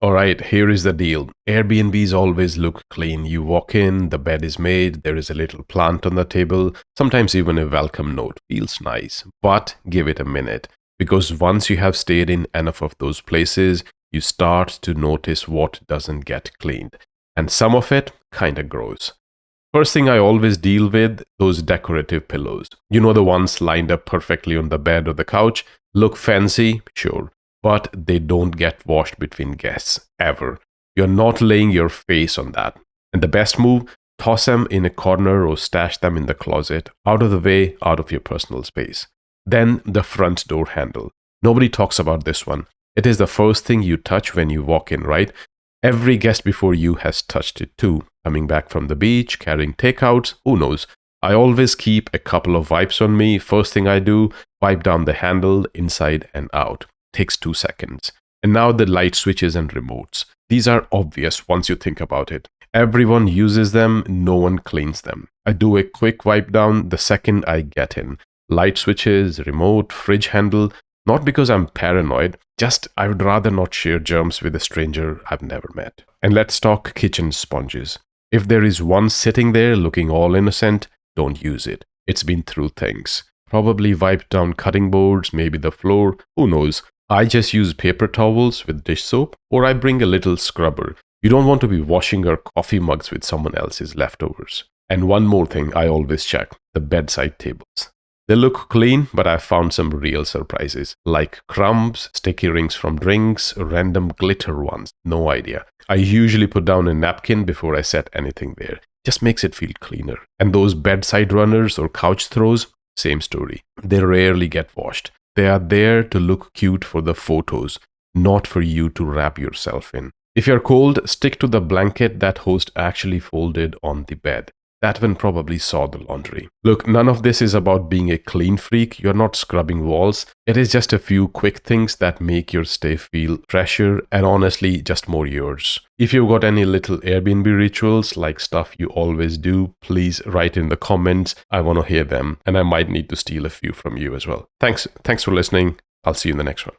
All right, here is the deal. Airbnbs always look clean. You walk in, the bed is made, there is a little plant on the table, sometimes even a welcome note. Feels nice. But give it a minute, because once you have stayed in enough of those places, you start to notice what doesn't get cleaned. And some of it kind of grows. First thing I always deal with, those decorative pillows. You know, the ones lined up perfectly on the bed or the couch. Look fancy, sure, but they don't get washed between guests, ever. You're not laying your face on that. And the best move, toss them in a corner or stash them in the closet, out of the way, out of your personal space. Then the front door handle. Nobody talks about this one. It is the first thing you touch when you walk in, right? Every guest before you has touched it too. Coming back from the beach, carrying takeouts, who knows? I always keep a couple of wipes on me. First thing I do, wipe down the handle inside and out. Takes 2 seconds. And now the light switches and remotes. These are obvious once you think about it. Everyone uses them, no one cleans them. I do a quick wipe down the second I get in. Light switches, remote, fridge handle. Not because I'm paranoid, just I would rather not share germs with a stranger I've never met. And let's talk kitchen sponges. If there is one sitting there looking all innocent, don't use it. It's been through things. Probably wiped down cutting boards, maybe the floor, who knows. I just use paper towels with dish soap, or I bring a little scrubber. You don't want to be washing your coffee mugs with someone else's leftovers. And one more thing I always check, the bedside tables. They look clean, but I found some real surprises, like crumbs, sticky rings from drinks, random glitter ones, no idea. I usually put down a napkin before I set anything there. Just makes it feel cleaner. And those bedside runners or couch throws, same story. They rarely get washed. They are there to look cute for the photos, not for you to wrap yourself in. If you're cold, stick to the blanket that host actually folded on the bed. That one probably saw the laundry. Look, none of this is about being a clean freak. You're not scrubbing walls. It is just a few quick things that make your stay feel fresher and honestly just more yours. If you've got any little Airbnb rituals, like stuff you always do, please write in the comments. I want to hear them, and I might need to steal a few from you as well. Thanks for listening. I'll see you in the next one.